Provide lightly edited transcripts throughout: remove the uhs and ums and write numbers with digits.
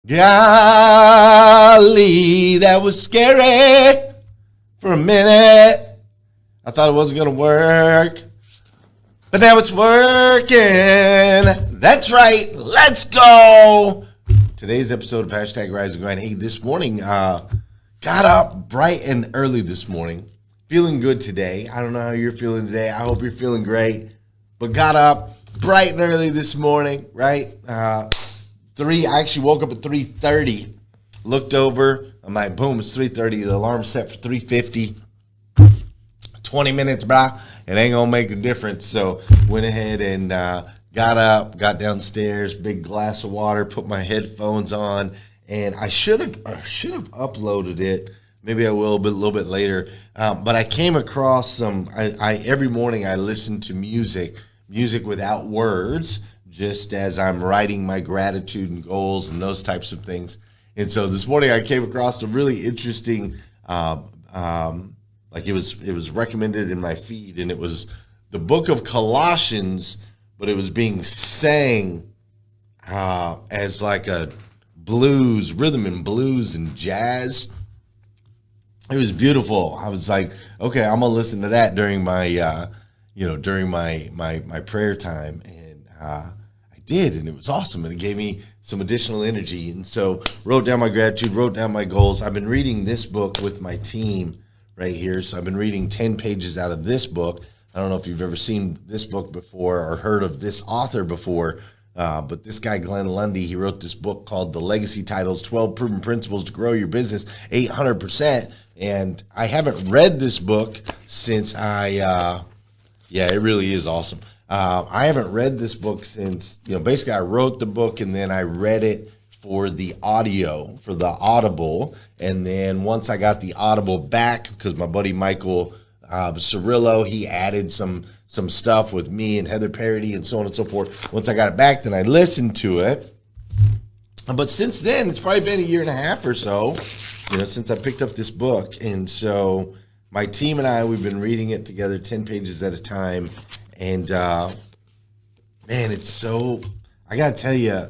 Golly, that was scary for a minute. I thought it wasn't going to work, but now it's working. That's right. Let's go. Today's episode of Hashtag Rise and Grind. Hey, this morning, got up bright and early this morning. Feeling good today. I don't know how you're feeling today. I hope you're feeling great. But got up bright and early this morning, right? I actually woke up at 3:30. Looked over. I'm like, boom, it's 3:30. The alarm's set for 3:50. 20 minutes, brah. It ain't going to make a difference. So went ahead and got up, got downstairs, big glass of water, put my headphones on. And I should have uploaded it. Maybe I will, but a little bit later. But I came across some. Every morning I listen to music without words, just as I'm writing my gratitude and goals and those types of things. And so this morning I came across a really interesting, like it was recommended in my feed, and it was the book of Colossians, but it was being sang as like a blues, rhythm and blues and jazz. It was beautiful. I was like, okay, I'm gonna listen to that during my, during my prayer time, and I did, and it was awesome, and it gave me some additional energy. And so, wrote down my gratitude, wrote down my goals. I've been reading this book with my team right here. So I've been reading 10 pages out of this book. I don't know if you've ever seen this book before or heard of this author before. But this guy, Lundy, he wrote this book called The Legacy Titles, 12 Proven Principles to Grow Your Business 800%. And I haven't read this book since it really is awesome. I haven't read this book since, basically I wrote the book and then I read it for the Audible. And then once I got the Audible back, because my buddy Michael Cirillo, he added some stuff with me and Heather Parody and so on and so forth. Once I got it back, then I listened to it. But since then, it's probably been a year and a half or so, since I picked up this book. And so my team and I, we've been reading it together 10 pages at a time. And, man, it's so, I got to tell you,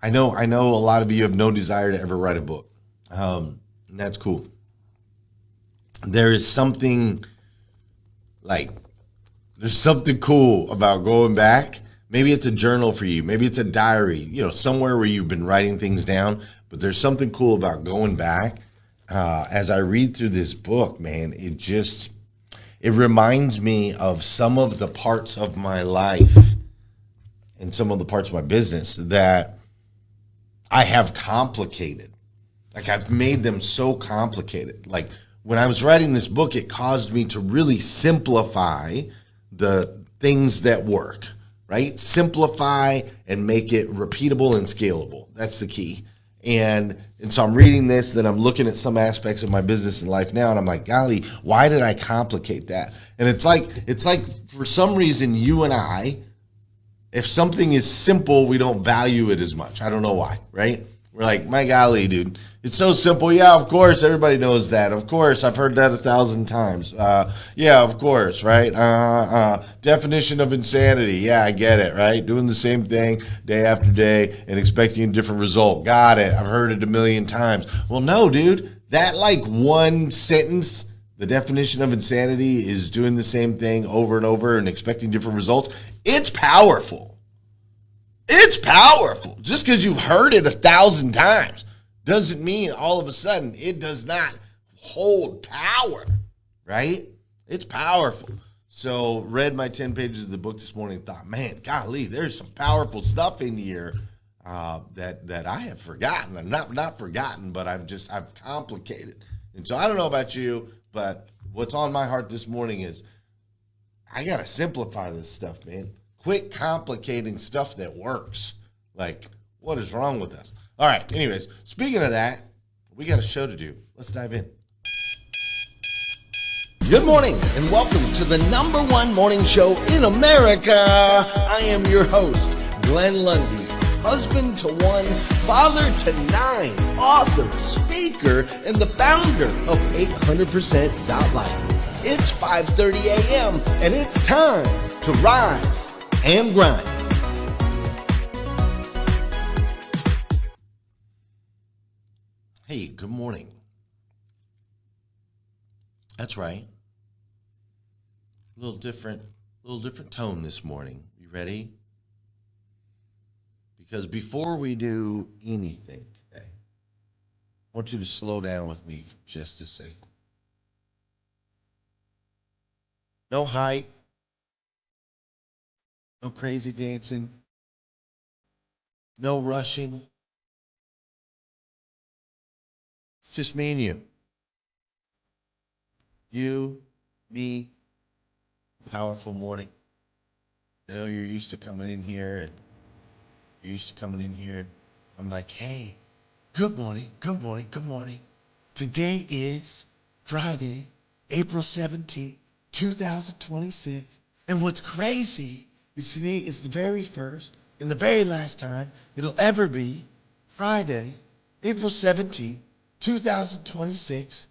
I know a lot of you have no desire to ever write a book. And that's cool. There is something cool about going back. Maybe it's a journal for you. Maybe it's a diary, somewhere where you've been writing things down. But there's something cool about going back. As I read through this book, man, it reminds me of some of the parts of my life and some of the parts of my business that I have complicated. Like I've made them so complicated. Like when I was writing this book, it caused me to really simplify the things that work, right? Simplify and make it repeatable and scalable. That's the key. And so I'm reading this, then I'm looking at some aspects of my business and life now, and I'm like, golly, why did I complicate that? And it's like for some reason, you and I, if something is simple, we don't value it as much. I don't know why, right? We're like, my golly, dude, it's so simple. Yeah, of course, everybody knows that. Of course, I've heard that 1,000 times. Yeah, of course, right? Definition of insanity. Yeah, I get it, right? Doing the same thing day after day and expecting a different result. Got it. I've heard it a million times. Well, no, dude, that like one sentence, the definition of insanity is doing the same thing over and over and expecting different results. It's powerful. It's powerful. Just because you've heard it 1,000 times doesn't mean all of a sudden it does not hold power, right? It's powerful. So read my 10 pages of the book this morning and thought, man, golly, there's some powerful stuff in here that I have forgotten. I'm not forgotten, but I've complicated. And so I don't know about you, but what's on my heart this morning is I got to simplify this stuff, man. Quit complicating stuff that works. Like, what is wrong with us? All right, anyways, speaking of that, we got a show to do. Let's dive in. Good morning, and welcome to the #1 morning show in America. I am your host, Glenn Lundy, husband to 1, father to 9, author, speaker, and the founder of 800%.life. It's 5:30 a.m., and it's time to rise and grind. Hey, good morning. That's right. A little different tone this morning. You ready? Because before we do anything today, I want you to slow down with me for just a second. No hype, no crazy dancing, no rushing. Just me and you. You, me, powerful morning. You know, you're used to coming in here and you're used to coming in here. I'm like, hey, good morning, good morning, good morning. Today is Friday, April 17th, 2026. And what's crazy is today is the very first and the very last time it'll ever be Friday, April 17th, 2026.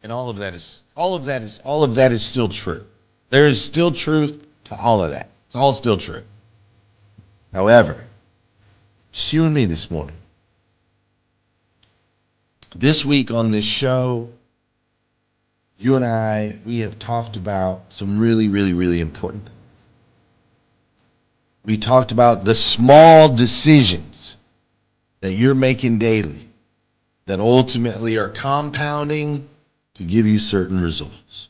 And all of that is still true. There is still truth to all of that. It's all still true. However, it's you and me this morning. This week on this show, you and we have talked about some really, really, really important things. We talked about the small decisions that you're making daily that ultimately are compounding to give you certain results.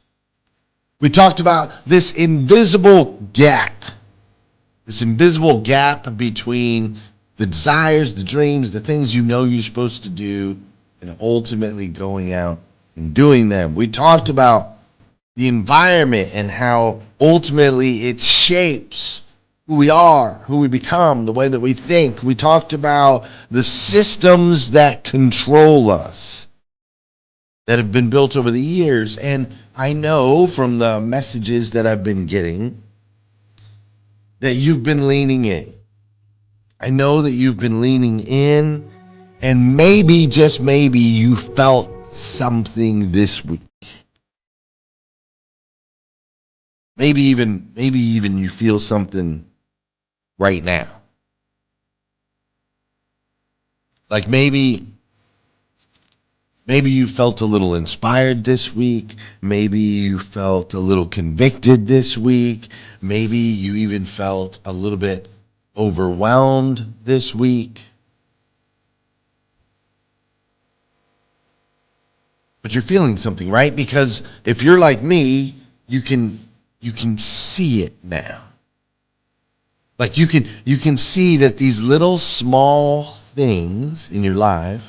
We talked about this invisible gap between the desires, the dreams, the things you know you're supposed to do, and ultimately going out and doing them. We talked about the environment and how ultimately it shapes who we are, who we become, the way that we think. We talked about the systems that control us that have been built over the years. And I know from the messages that I've been getting that you've been leaning in. I know that you've been leaning in, and maybe, just maybe, you felt something this week. Maybe even you feel something right now. Like maybe you felt a little inspired this week. Maybe you felt a little convicted this week. Maybe you even felt a little bit overwhelmed this week. But you're feeling something, right? Because if you're like me, you can see it now. Like you can see that these little small things in your life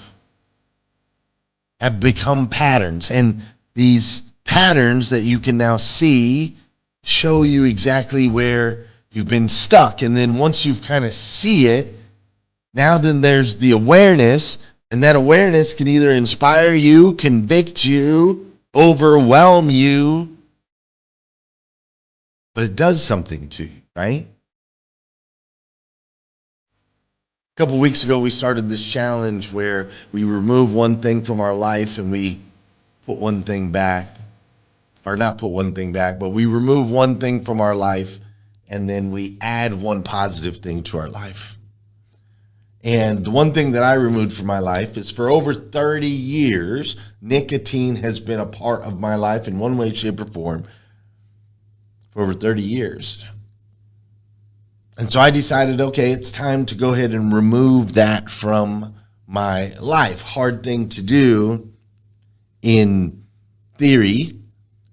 have become patterns, and these patterns that you can now see show you exactly where you've been stuck. And then once you've kind of see it, now then there's the awareness, and that awareness can either inspire you, convict you, overwhelm you, but it does something to you, right? A couple weeks ago, we started this challenge where we remove one thing from our life and we put one thing back, or not put one thing back, but we remove one thing from our life and then we add one positive thing to our life. And the one thing that I removed from my life is for over 30 years, nicotine has been a part of my life in one way, shape, or form for over 30 years. And so I decided, okay, it's time to go ahead and remove that from my life. Hard thing to do in theory,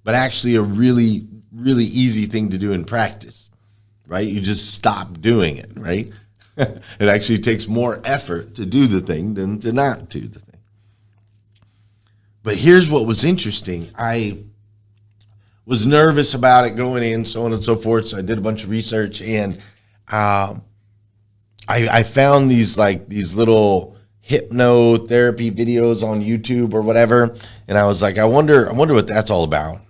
but actually a really, really easy thing to do in practice, right? You just stop doing it, right? It actually takes more effort to do the thing than to not do the thing. But here's what was interesting. I was nervous about it going in, so on and so forth. So I did a bunch of research, and I found these little hypnotherapy videos on YouTube or whatever, and I was like, I wonder what that's all about.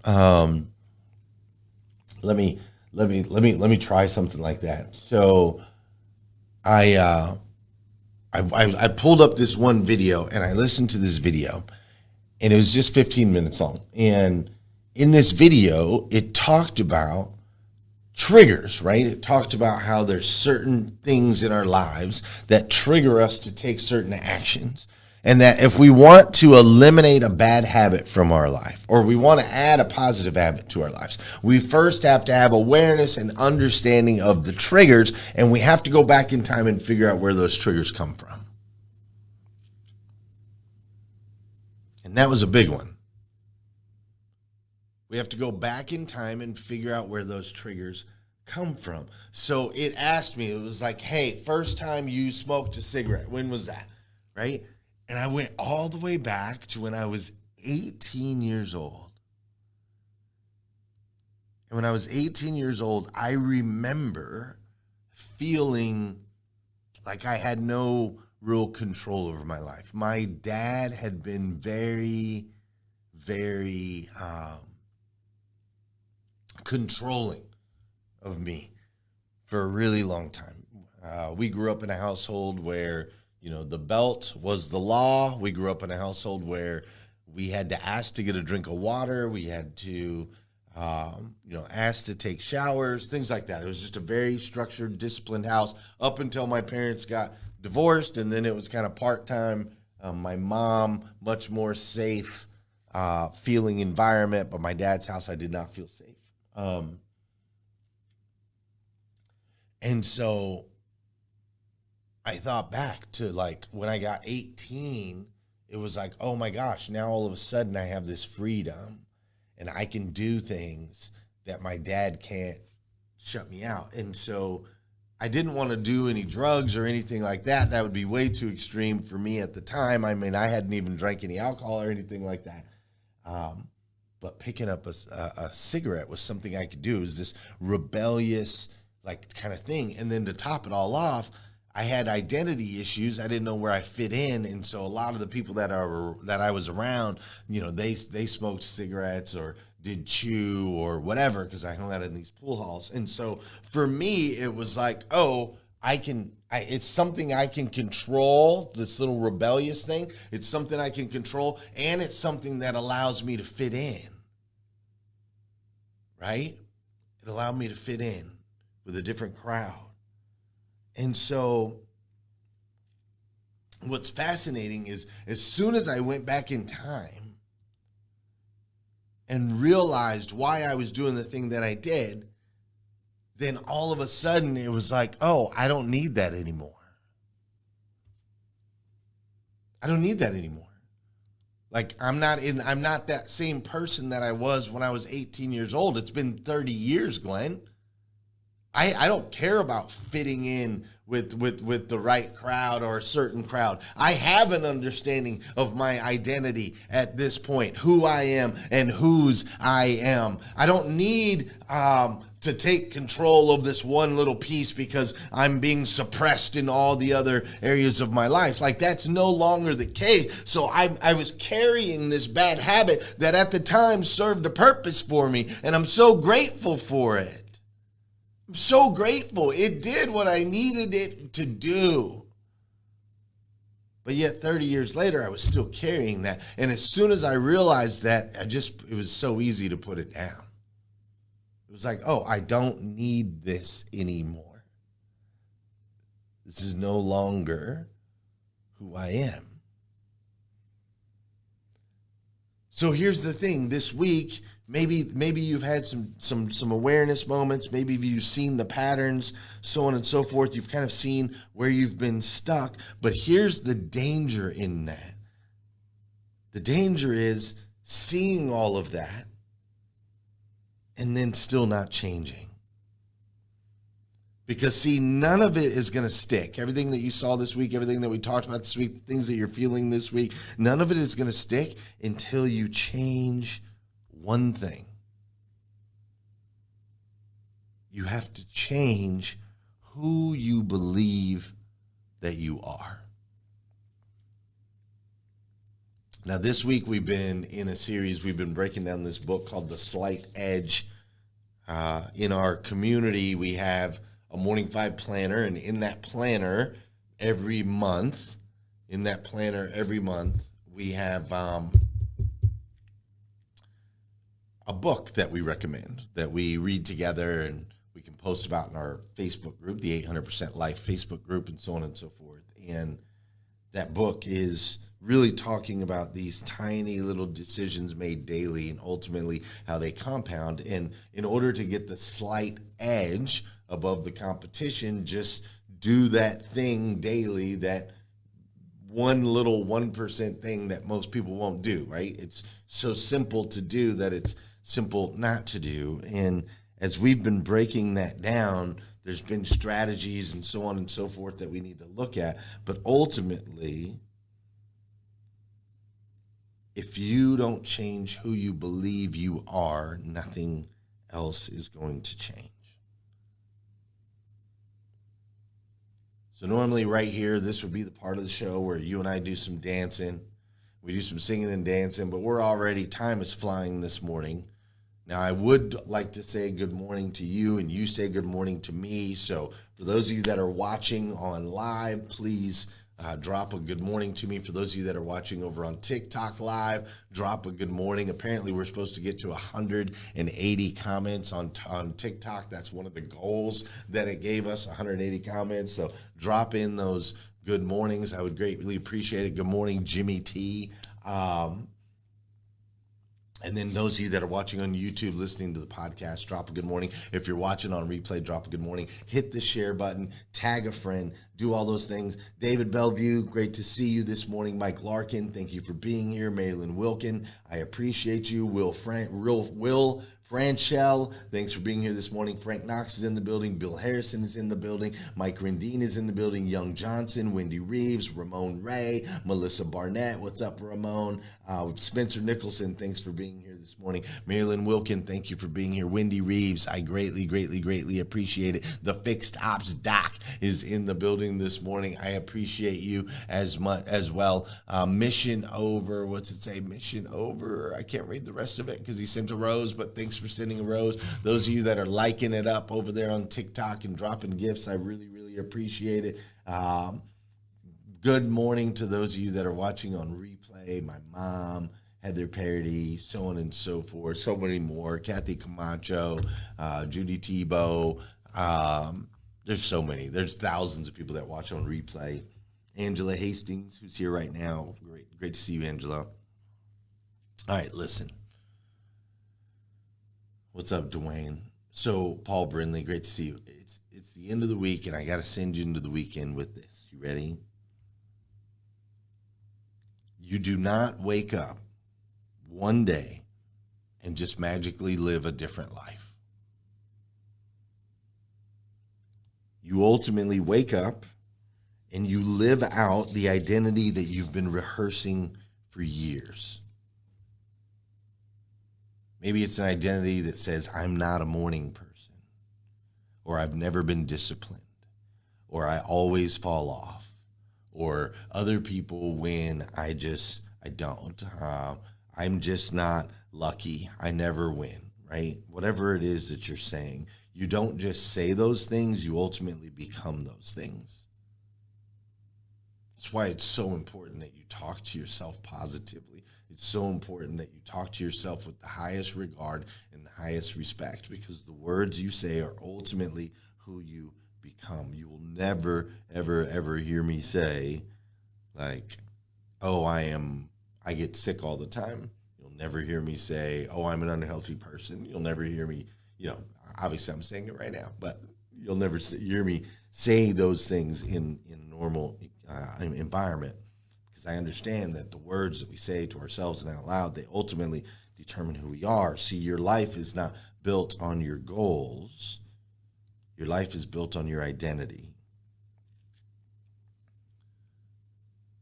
Let me try something like that. So I pulled up this one video and I listened to this video, and it was just 15 minutes long. And in this video, it talked about triggers, right? It talked about how there's certain things in our lives that trigger us to take certain actions. And that if we want to eliminate a bad habit from our life, or we want to add a positive habit to our lives, we first have to have awareness and understanding of the triggers, and we have to go back in time and figure out where those triggers come from. And that was a big one. We have to go back in time and figure out where those triggers come from. So it asked me, it was like, hey, first time you smoked a cigarette, when was that? Right? And I went all the way back to when I was 18 years old. And when I was 18 years old, I remember feeling like I had no real control over my life. My dad had been very, very controlling of me for a really long time. We grew up in a household where the belt was the law. We grew up in a household where we had to ask to get a drink of water. We had to, ask to take showers, things like that. It was just a very structured, disciplined house up until my parents got divorced, and then it was kind of part-time. My mom, much more safe feeling environment, but my dad's house, I did not feel safe. And so I thought back to like when I got 18, it was like, oh my gosh, now all of a sudden I have this freedom and I can do things that my dad can't shut me out. And so I didn't want to do any drugs or anything like that. That would be way too extreme for me at the time. I mean, I hadn't even drank any alcohol or anything like that. But picking up a cigarette was something I could do. It was this rebellious like kind of thing. And then to top it all off, I had identity issues. I didn't know where I fit in. And so a lot of the people that I was around, they smoked cigarettes or did chew or whatever, because I hung out in these pool halls. And so for me, it was like, oh, it's something I can control, this little rebellious thing. It's something I can control, and it's something that allows me to fit in, right? It allowed me to fit in with a different crowd. And so what's fascinating is as soon as I went back in time and realized why I was doing the thing that I did, then all of a sudden it was like, oh, I don't need that anymore. I don't need that anymore. Like I'm not that same person that I was when I was 18 years old. It's been 30 years, Glenn. I don't care about fitting in with the right crowd or a certain crowd. I have an understanding of my identity at this point, who I am and whose I am. I don't need to take control of this one little piece because I'm being suppressed in all the other areas of my life. Like that's no longer the case. So I was carrying this bad habit that at the time served a purpose for me, and I'm so grateful for it. I'm so grateful. It did what I needed it to do. But yet 30 years later, I was still carrying that. And as soon as I realized that, it was so easy to put it down. It was like, oh, I don't need this anymore. This is no longer who I am. So here's the thing. This week, maybe you've had some awareness moments. Maybe you've seen the patterns, so on and so forth. You've kind of seen where you've been stuck. But here's the danger in that. The danger is seeing all of that and then still not changing. Because, see, none of it is going to stick. Everything that you saw this week, everything that we talked about this week, the things that you're feeling this week, none of it is going to stick until you change one thing. You have to change who you believe that you are. Now, this week we've been in a series, we've been breaking down this book called The Slight Edge. In our community, we have a Morning 5 planner, and in that planner every month, we have a book that we recommend, that we read together, and we can post about in our Facebook group, the 800% Life Facebook group, and so on and so forth. And that book is really talking about these tiny little decisions made daily and ultimately how they compound. And in order to get the slight edge above the competition, just do that thing daily, that one little 1% thing that most people won't do, right? It's so simple to do that it's simple not to do. And as we've been breaking that down, there's been strategies and so on and so forth that we need to look at. But ultimately, if you don't change who you believe you are, nothing else is going to change. So normally right here, this would be the part of the show where you and I do some dancing. We do some singing and dancing, but time is flying this morning. Now, I would like to say good morning to you, and you say good morning to me. So for those of you that are watching on live, please drop a good morning to me. For those of you that are watching over on TikTok live, drop a good morning. Apparently, we're supposed to get to 180 comments on TikTok. That's one of the goals that it gave us, 180 comments. So drop in those good mornings. I would greatly appreciate it. Good morning, Jimmy T. And then those of you that are watching on YouTube, listening to the podcast, drop a good morning. If you're watching on replay, drop a good morning. Hit the share button, tag a friend, do all those things. David Bellevue, great to see you this morning. Mike Larkin, thank you for being here. Marilyn Wilkin, I appreciate you. Will Franchell, thanks for being here this morning. Frank Knox is in the building. Bill Harrison is in the building. Mike Rendine is in the building. Young Johnson, Wendy Reeves, Ramon Ray, Melissa Barnett. What's up, Ramon? Spencer Nicholson, thanks for being here this morning. Marilyn Wilkin, thank you for being here. Wendy Reeves, I greatly appreciate it. The Fixed Ops Doc is in the building this morning. I appreciate you as much as well. Mission Over, what's it say? Mission Over. I can't read the rest of it because he sent a rose, but thanks for sending a rose. Those of you that are liking it up over there on TikTok and dropping gifts, I really appreciate it. Good morning to those of you that are watching on replay. My mom, Heather Parody, so on and so forth. So many more. Kathy Camacho, Judy Tebow. There's so many. There's thousands of people that watch on replay. Angela Hastings, who's here right now. Great to see you, Angela. All right, listen. What's up, Dwayne? So, Paul Brindley, great to see you. It's the end of the week, and I got to send you into the weekend with this. You ready? You do not wake up one day and just magically live a different life. You ultimately wake up and you live out the identity that you've been rehearsing for years. Maybe it's an identity that says, I'm not a morning person, or I've never been disciplined, or I always fall off, or other people win, I don't. I'm just not lucky. I never win, right? Whatever it is that you're saying, you don't just say those things, you ultimately become those things. That's why it's so important that you talk to yourself positively. It's so important that you talk to yourself with the highest regard and the highest respect, because the words you say are ultimately who you become. You will never, ever hear me say, like, oh, I get sick all the time. You'll never hear me say, oh, I'm an unhealthy person. You'll never hear me, obviously I'm saying it right now, but you'll never hear me say those things in a normal environment. Because I understand that the words that we say to ourselves and out loud, they ultimately determine who we are. See, your life is not built on your goals. Your life is built on your identity.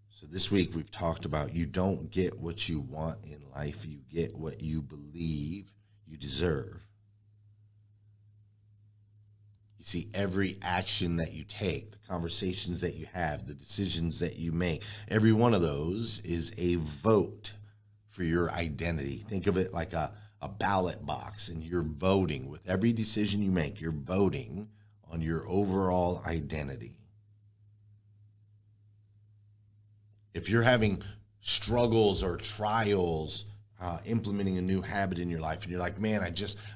So this week we've talked about you don't get what you want in life. You get what you believe you deserve. See, every action that you take, the conversations that you have, the decisions that you make, every one of those is a vote for your identity. Think of it like a ballot box, and you're voting. With every decision you make, you're voting on your overall identity. If you're having struggles or trials implementing a new habit in your life, and you're like, man,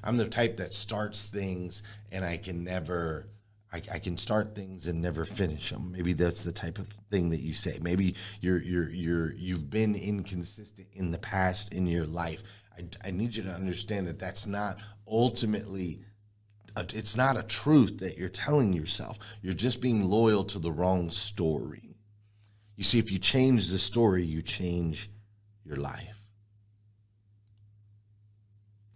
I'm the type that starts things and I can never I can start things and never finish them. Maybe that's the type of thing that you say. Maybe you've been inconsistent in the past in your life. I need you to understand that that's not ultimately, it's not a truth that you're telling yourself. You're just being loyal to the wrong story. You see, if you change the story, you change your life.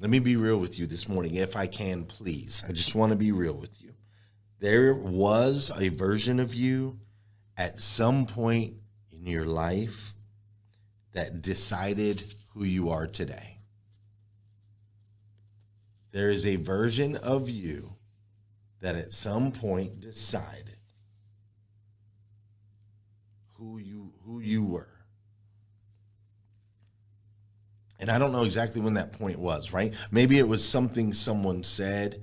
Let me be real with you this morning, if I can, please. I just want to be real with you. There was a version of you at some point in your life that decided who you are today. There is a version of you that at some point decided who you were. And I don't know exactly when that point was, right? Maybe it was something someone said.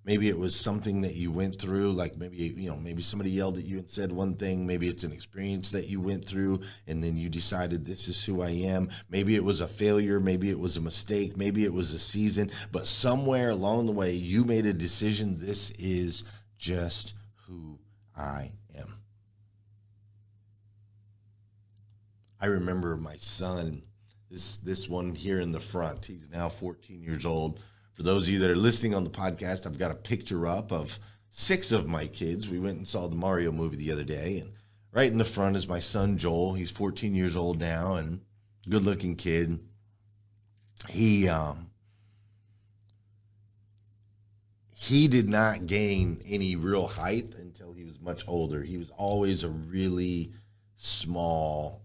Maybe it was something that you went through, like maybe somebody yelled at you and said one thing. Maybe it's an experience that you went through and then you decided this is who I am. Maybe it was a failure. Maybe it was a mistake. Maybe it was a season. But somewhere along the way, you made a decision. This is just who I am. I remember my son, this one here in the front. He's now 14 years old. For those of you that are listening on the podcast, I've got a picture up of 6 of my kids. We went and saw the Mario movie the other day, and right in the front is my son, Joel. He's 14 years old now and good-looking kid. He did not gain any real height until he was much older. He was always a really smaller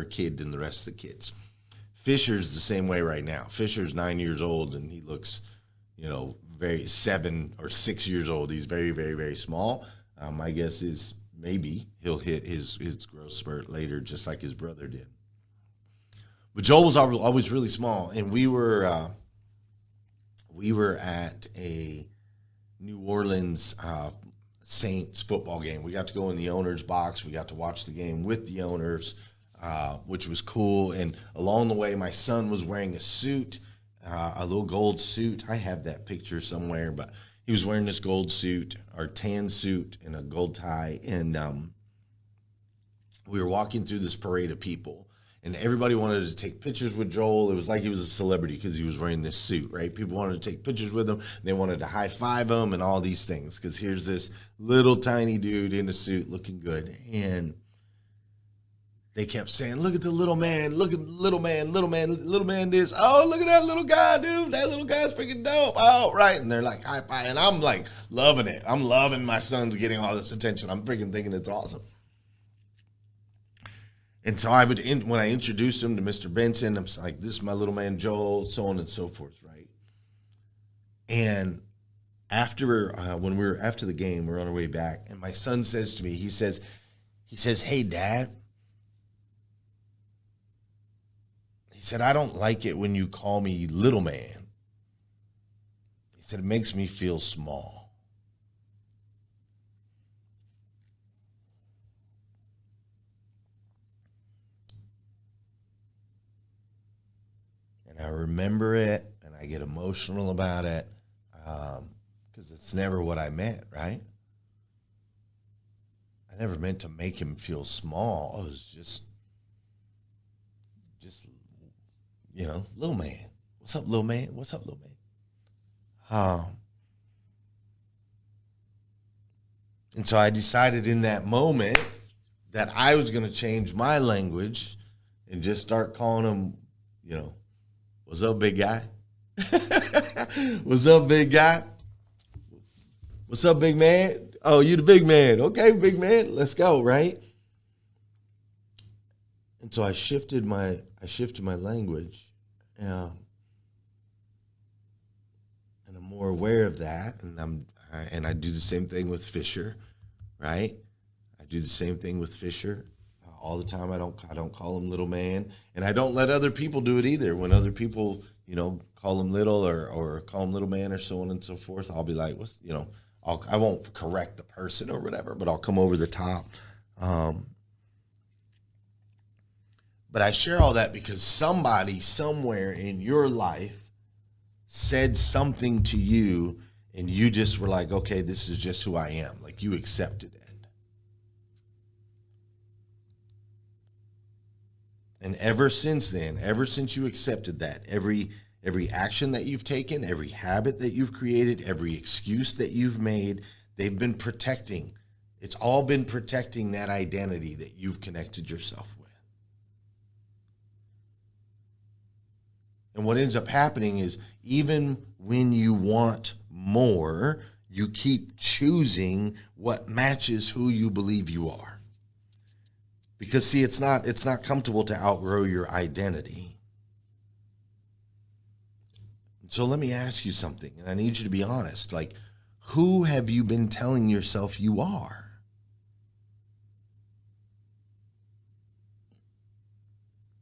kid than the rest of the kids. Fisher's the same way right now. Fisher's 9 years old, and he looks, very 7 or 6 years old. He's very, very, very small. My guess is maybe he'll hit his growth spurt later, just like his brother did. But Joel was always really small, and we were at a New Orleans Saints football game. We got to go in the owner's box. We got to watch the game with the owners. Which was cool. And along the way, my son was wearing a suit, a little gold suit. I have that picture somewhere, but he was wearing this gold suit, or tan suit, and a gold tie. And we were walking through this parade of people, and everybody wanted to take pictures with Joel. It was like he was a celebrity because he was wearing this suit, right? People wanted to take pictures with him. They wanted to high five him and all these things because here's this little tiny dude in a suit looking good. And they kept saying, look at the little man, look at little man this. Oh, look at that little guy, dude. That little guy's freaking dope. Oh, right. And they're like, high five. And I'm like loving it. I'm loving my son's getting all this attention. I'm freaking thinking it's awesome. And so when I introduced him to Mr. Benson, I'm like, this is my little man, Joel, so on and so forth, right? And after the game, we're on our way back, and my son says to me, he says, hey, Dad. He said, I don't like it when you call me little man. He said, it makes me feel small. And I remember it, and I get emotional about it, because it's never what I meant, right? I never meant to make him feel small. It was just little man. What's up, little man? What's up, little man? And so I decided in that moment that I was going to change my language and just start calling him, what's up, big guy? What's up, big guy? What's up, big man? Oh, you the big man. Okay, big man, let's go, right? And so I shifted my language. And I'm more aware of that, and I do the same thing with Fisher, right? I do the same thing with Fisher all the time. I don't call him little man, and I don't let other people do it either. When other people, call him little or call him little man or so on and so forth, I'll be like, I won't correct the person or whatever, but I'll come over the top. But I share all that because somebody somewhere in your life said something to you, and you just were like, okay, this is just who I am. Like you accepted it. And ever since then, ever since you accepted that, every action that you've taken, every habit that you've created, every excuse that you've made, they've been protecting. It's all been protecting that identity that you've connected yourself with. And what ends up happening is even when you want more, you keep choosing what matches who you believe you are. Because see, it's not comfortable to outgrow your identity. So let me ask you something, and I need you to be honest. Like, who have you been telling yourself you are?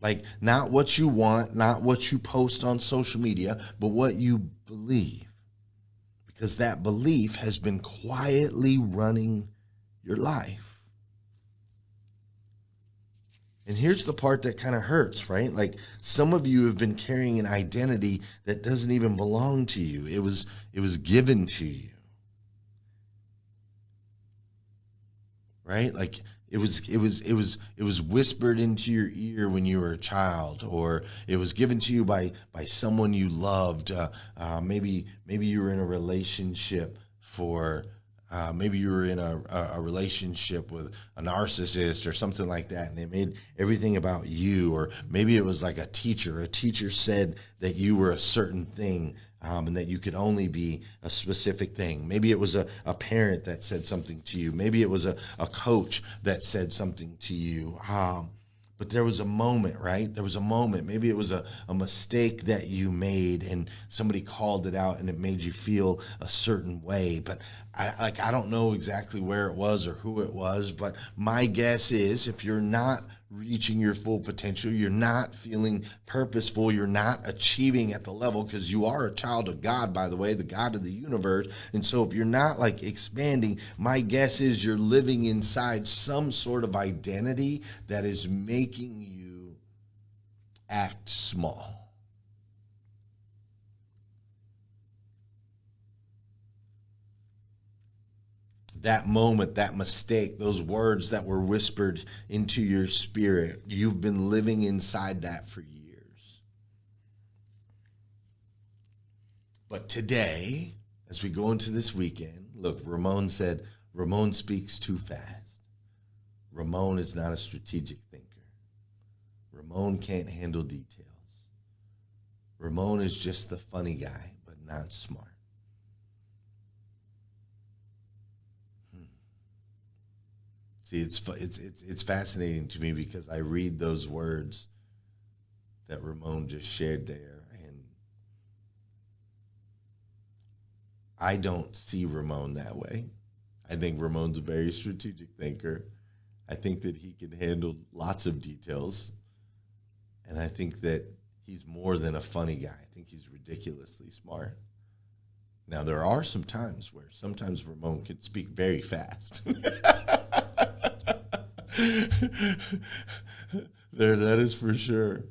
Like, not what you want, not what you post on social media, but what you believe. Because that belief has been quietly running your life. And here's the part that kind of hurts, right? Like some of you have been carrying an identity that doesn't even belong to you. It was given to you. Right? Like it was whispered into your ear when you were a child, or it was given to you by someone you loved. Maybe you were in a relationship for maybe you were in a relationship with a narcissist or something like that, and they made everything about you. Or maybe it was like a teacher. A teacher said that you were a certain thing, and that you could only be a specific thing. Maybe it was a parent that said something to you. Maybe it was a coach that said something to you. But there was a moment, right? There was a moment. Maybe it was a mistake that you made and somebody called it out and it made you feel a certain way. But I don't know exactly where it was or who it was, but my guess is if you're not reaching your full potential, you're not feeling purposeful, you're not achieving at the level, because you are a child of God, by the way, the God of the universe. And so if you're not like expanding, my guess is you're living inside some sort of identity that is making you act small. That moment, that mistake, those words that were whispered into your spirit, you've been living inside that for years. But today, as we go into this weekend, look, Ramon said, Ramon speaks too fast. Ramon is not a strategic thinker. Ramon can't handle details. Ramon is just the funny guy, but not smart. See, it's fascinating to me because I read those words that Ramon just shared there, and I don't see Ramon that way. I think Ramon's a very strategic thinker. I think that he can handle lots of details, and I think that he's more than a funny guy. I think he's ridiculously smart. Now, there are some times where sometimes Ramon can speak very fast. That is for sure.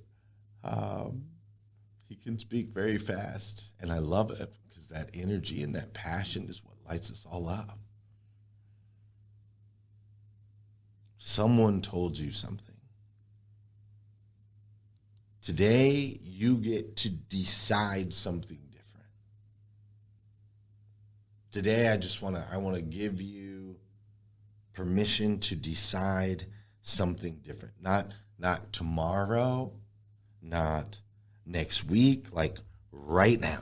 He can speak very fast, and I love it because that energy and that passion is what lights us all up. Someone told you something. Today, you get to decide something different. Today, I want to give you permission to decide something different. Not tomorrow, not next week, like right now.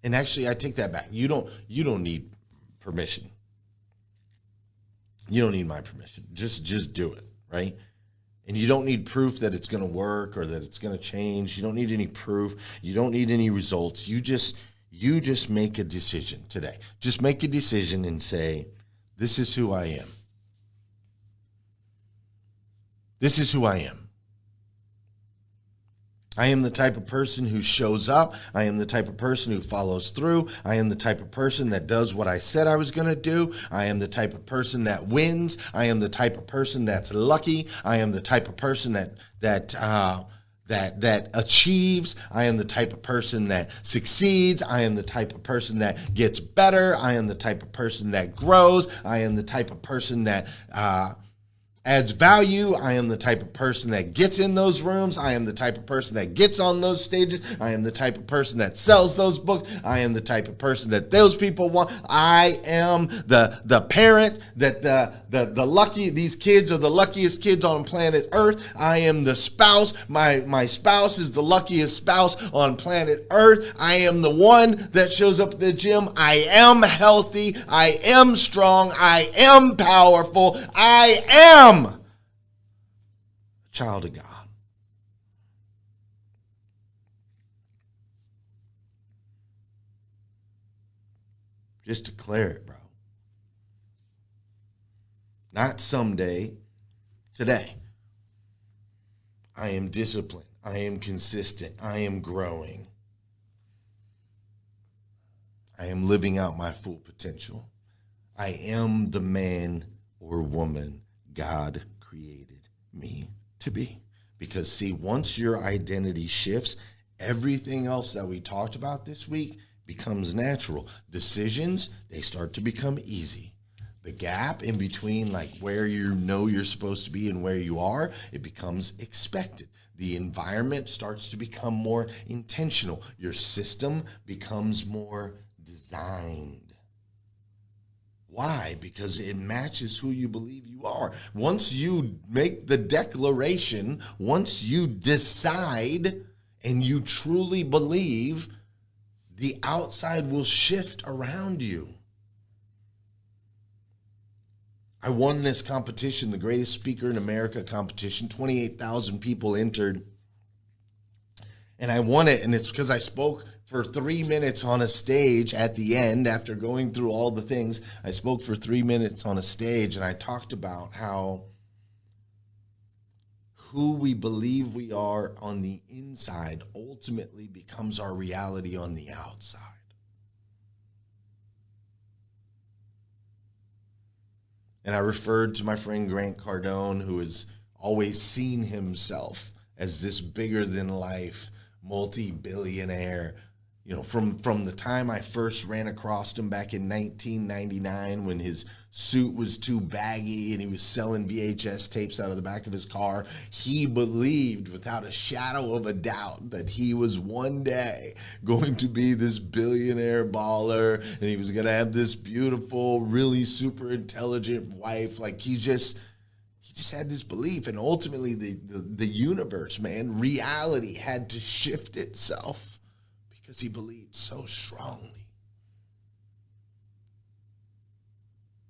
And actually, I take that back. You don't need permission. You don't need my permission. Just do it, right? And you don't need proof that it's going to work or that it's going to change. You don't need any proof. You don't need any results. You just make a decision today. Just make a decision and say, this is who I am. This is who I am. I am the type of person who shows up. I am the type of person who follows through. I am the type of person that does what I said I was going to do. I am the type of person that wins. I am the type of person that's lucky. I am the type of person that that achieves. I am the type of person that succeeds. I am the type of person that gets better. I am the type of person that grows. I am the type of person that adds value. I am the type of person that gets in those rooms. I am the type of person that gets on those stages. I am the type of person that sells those books. I am the type of person that those people want. I am the parent that these kids are the luckiest kids on planet Earth. I am the spouse. My spouse is the luckiest spouse on planet Earth. I am the one that shows up at the gym. I am healthy. I am strong. I am powerful. I am a child of God. Just declare it, bro. Not someday, today. I am disciplined. I am consistent. I am growing. I am living out my full potential. I am the man or woman God created me to be. Because see, once your identity shifts, everything else that we talked about this week becomes natural. Decisions, they start to become easy. The gap in between like where you know you're supposed to be and where you are, it becomes expected. The environment starts to become more intentional. Your system becomes more designed. Why? Because it matches who you believe you are. Once you make the declaration, once you decide and you truly believe, the outside will shift around you. I won this competition, the greatest speaker in America competition. 28,000 people entered. And I won it, and it's because I spoke for 3 minutes on a stage at the end after going through all the things. I spoke for 3 minutes on a stage, and I talked about how who we believe we are on the inside ultimately becomes our reality on the outside. And I referred to my friend Grant Cardone, who has always seen himself as this bigger than life multi-billionaire. You know, from the time I first ran across him back in 1999 when his suit was too baggy and he was selling VHS tapes out of the back of his car, he believed without a shadow of a doubt that he was one day going to be this billionaire baller and he was going to have this beautiful, really super intelligent wife. Like he just had this belief, and ultimately the universe, man, reality had to shift itself because he believed so strongly.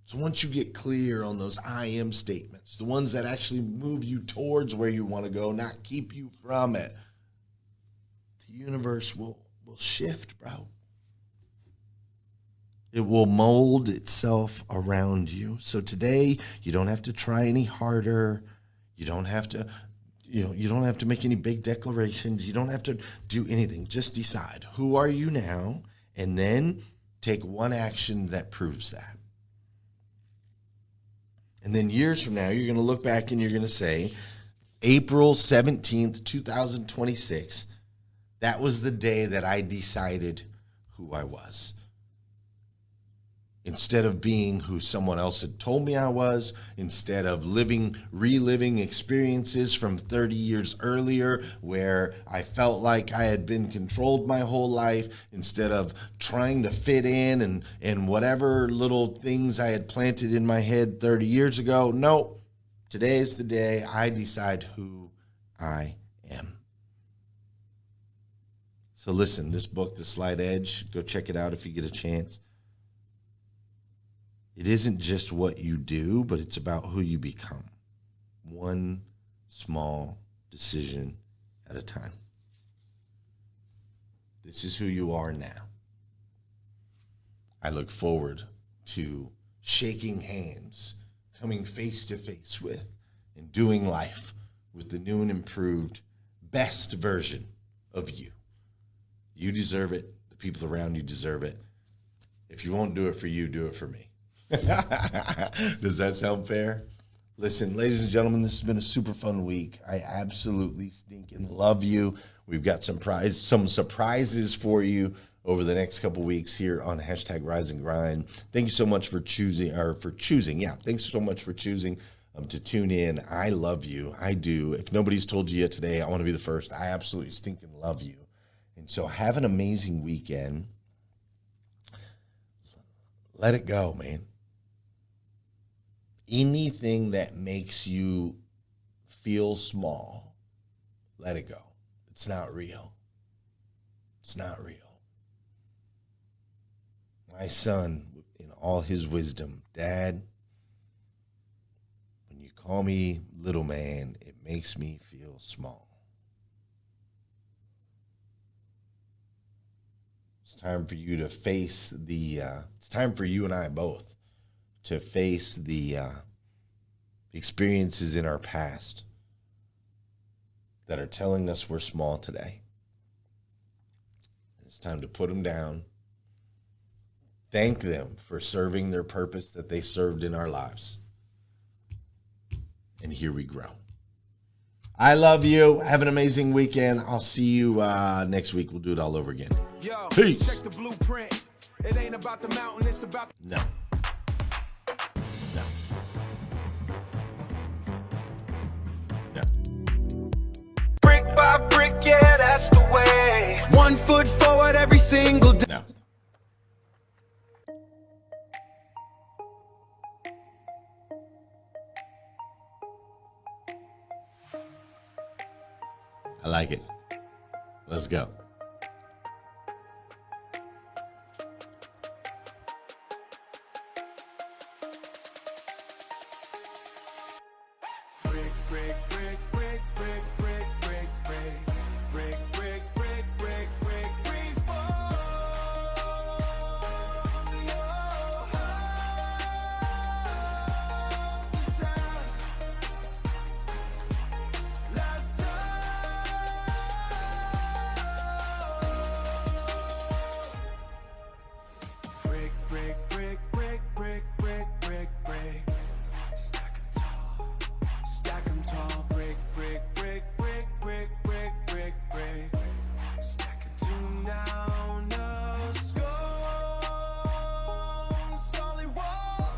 So once you get clear on those I am statements, the ones that actually move you towards where you want to go, not keep you from it, the universe will shift, bro. It will mold itself around you. So today, you don't have to try any harder. You don't have to, you don't have to make any big declarations. You don't have to do anything. Just decide, who are you now? And then take one action that proves that. And then years from now, you're going to look back and you're going to say, April 17th, 2026, that was the day that I decided who I was. Instead of being who someone else had told me I was, instead of reliving experiences from 30 years earlier where I felt like I had been controlled my whole life, instead of trying to fit in and whatever little things I had planted in my head 30 years ago. No, today is the day I decide who I am. So listen, this book, The Slight Edge, go check it out if you get a chance. It isn't just what you do, but it's about who you become. One small decision at a time. This is who you are now. I look forward to shaking hands, coming face to face with, and doing life with the new and improved best version of you. You deserve it. The people around you deserve it. If you won't do it for you, do it for me. Does that sound fair? Listen, ladies and gentlemen, this has been a super fun week. I absolutely stinking love you. We've got some surprises for you over the next couple weeks here on hashtag Rise and Grind. Thank you so much for choosing. Thanks so much for choosing to tune in. I love you. I do. If nobody's told you yet today, I want to be the first. I absolutely stinking love you. And so have an amazing weekend. Let it go, man. Anything that makes you feel small, let it go. It's not real. It's not real. My son, in all his wisdom, Dad, when you call me little man, it makes me feel small. It's time for you to face it's time for you and I both to face the experiences in our past that are telling us we're small today. It's time to put them down. Thank them for serving their purpose that they served in our lives. And here we grow. I love you. Have an amazing weekend. I'll see you next week. We'll do it all over again. Yo, Peace. check the blueprint. It ain't about the mountain, it's about No. brick by brick, yeah, that's the way. 1 foot forward every single day. No. I like it. Let's go. Brick, brick, brick, brick, brick, brick, brick, brick, brick, brick, brick, brick, brick, brick, fall your heart inside. Last brick, brick, brick, brick, brick, brick, brick, brick. Stack 'em tall. Stack 'em tall. Brick, brick, brick, brick, brick, brick, brick, brick. Stack 'em two now, no score. Solid wall.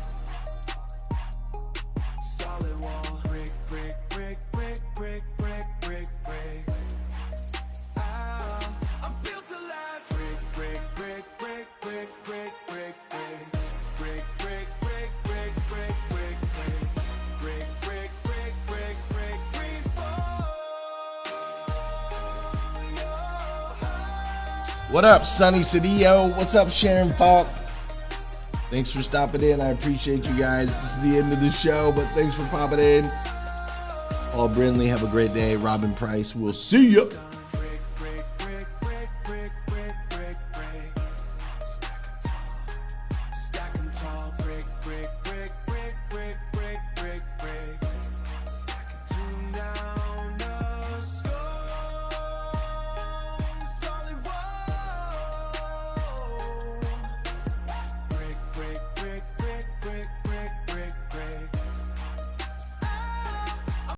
Solid wall. Brick, brick, brick, brick, brick, brick, brick, brick. I'm built to last. Brick, brick, brick, brick, brick, brick, brick, brick. Brick, brick, brick, brick, brick, brick, brick. Brick, brick, brick, brick, brick, brick, fall your heart. What up, Sonny Cedillo? What's up, Sharon Falk? Thanks for stopping in. I appreciate you guys. This is the end of the show, but thanks for popping in. Paul Brindley, have a great day. Robin Price, we'll see you.